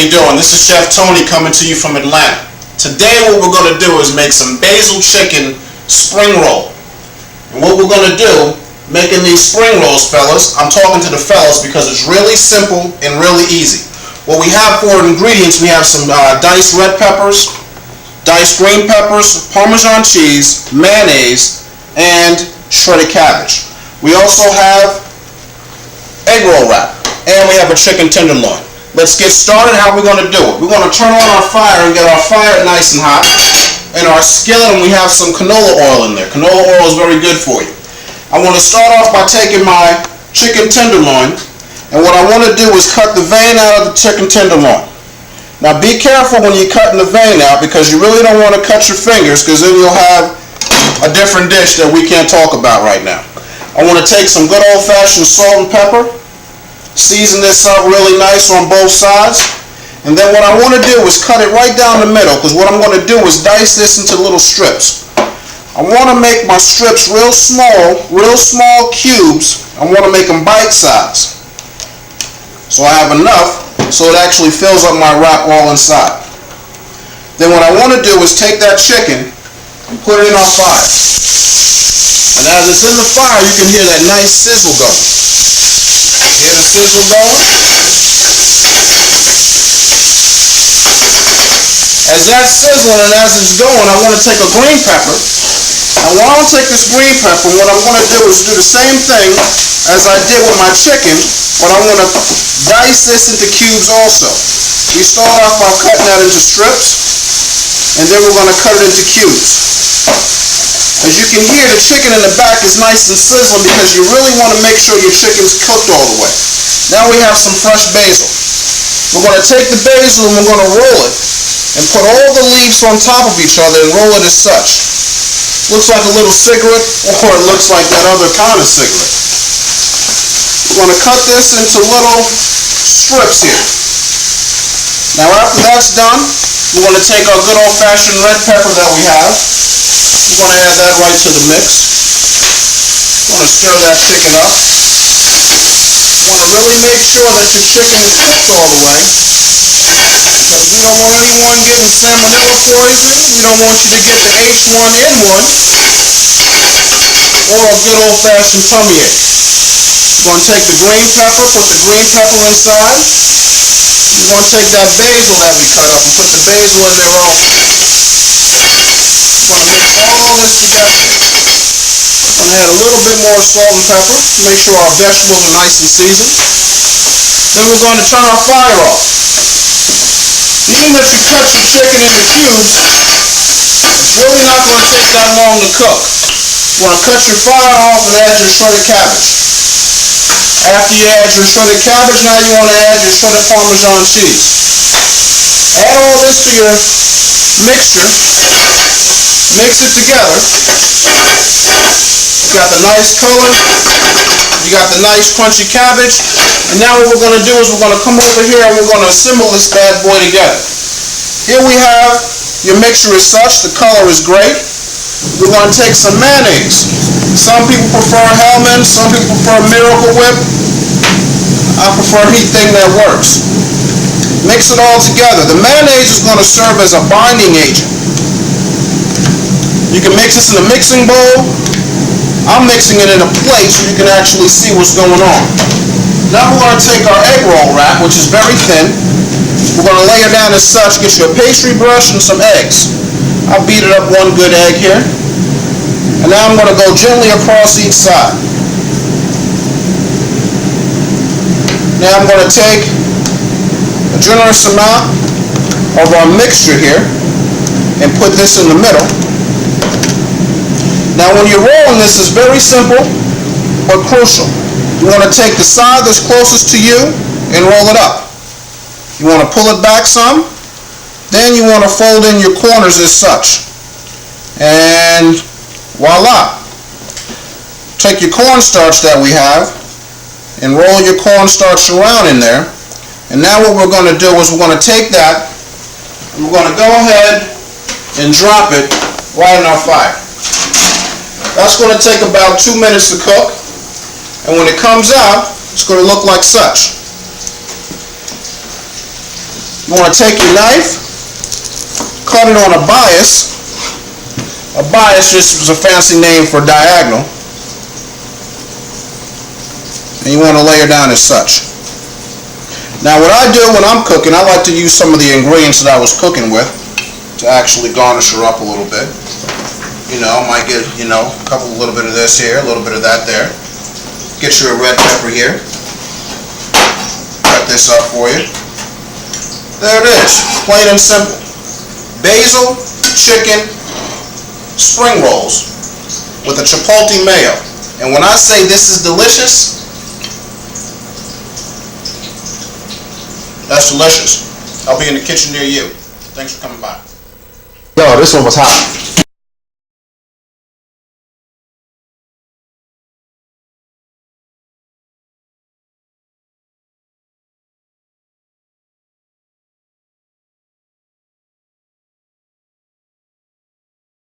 you doing? This is Chef Tony coming to you from Atlanta. Today what we're going to do is make some basil chicken spring roll. And what we're going to do, making these spring rolls, fellas, I'm talking to the fellas because it's really simple and really easy. What we have for ingredients, we have some diced red peppers, diced green peppers, Parmesan cheese, mayonnaise, and shredded cabbage. We also have egg roll wrap, and we have a chicken tenderloin. Let's get started. How are we going to do it? We're going to turn on our fire and get our fire nice and hot. In our skillet, and we have some canola oil in there. Canola oil is very good for you. I want to start off by taking my chicken tenderloin, and what I want to do is cut the vein out of the chicken tenderloin. Now be careful when you're cutting the vein out, because you really don't want to cut your fingers, because then you'll have a different dish that we can't talk about right now. I want to take some good old-fashioned salt and pepper, season this up really nice on both sides, and then what I want to do is cut it right down the middle, because what I'm going to do is dice this into little strips. I want to make my strips real small cubes. I want to make them bite-sized, so I have enough so it actually fills up my wrap all inside. Then what I want to do is take that chicken and put it in our fire, and as it's in the fire you can hear that nice sizzle going. Hear the sizzle going? As that's sizzling and as it's going, I want to take a green pepper. And while I take this green pepper, what I'm going to do is do the same thing as I did with my chicken, but I want to dice this into cubes also. We start off by cutting that into strips, and then we're going to cut it into cubes. As you can hear, the chicken in the back is nice and sizzling because you really want to make sure your chicken's cooked all the way. Now we have some fresh basil. We're going to take the basil and we're going to roll it and put all the leaves on top of each other and roll it as such. Looks like a little cigarette, or it looks like that other kind of cigarette. We're going to cut this into little strips here. Now after that's done, we're going to take our good old-fashioned red pepper that we have. We're going to add that right to the mix. We're going to stir that chicken up. You want to really make sure that your chicken is cooked all the way, because we don't want anyone getting salmonella poisoning. We don't want you to get the H1N1 or a good old-fashioned tummy ache. We're going to take the green pepper, put the green pepper inside. We're going to take that basil that we cut up and put the basil in there also. We're going to mix all this together. We're going to add a little bit more salt and pepper to make sure our vegetables are nice and seasoned. Then we're going to turn our fire off. Being that you cut your chicken into cubes, it's really not going to take that long to cook. You want to cut your fire off and add your shredded cabbage. After you add your shredded cabbage, now you want to add your shredded Parmesan cheese. Add all this to your mixture. Mix it together. You got the nice color. You got the nice crunchy cabbage. And now what we're going to do is we're going to come over here and we're going to assemble this bad boy together. Here we have your mixture as such. The color is great. We're going to take some mayonnaise. Some people prefer Hellman, some people prefer Miracle Whip. I prefer anything that works. Mix it all together. The mayonnaise is going to serve as a binding agent. You can mix this in a mixing bowl. I'm mixing it in a plate so you can actually see what's going on. Now we're going to take our egg roll wrap, which is very thin. We're going to lay it down as such. Get you a pastry brush and some eggs. I'll beat it up one good egg here. And now I'm going to go gently across each side. Now I'm going to take a generous amount of our mixture here and put this in the middle. Now when you're rolling this, it's very simple but crucial. You want to take the side that's closest to you and roll it up. You want to pull it back some. Then you want to fold in your corners as such. And voila. Take your cornstarch that we have and roll your cornstarch around in there. And now what we're going to do is we're going to take that and we're going to go ahead and drop it right in our fire. That's going to take about 2 minutes to cook. And when it comes out, it's going to look like such. You want to take your knife, cut it on a bias. A bias just is a fancy name for diagonal. And you want to lay it down as such. Now what I do when I'm cooking, I like to use some of the ingredients that I was cooking with to actually garnish her up a little bit. You know, might get, a little bit of this here, a little bit of that there. Get you a red pepper here. Cut this up for you. There it is, plain and simple. Basil, chicken, spring rolls with a chipotle mayo. And when I say this is delicious, that's delicious. I'll be in the kitchen near you. Thanks for coming by. Yo, this one was hot.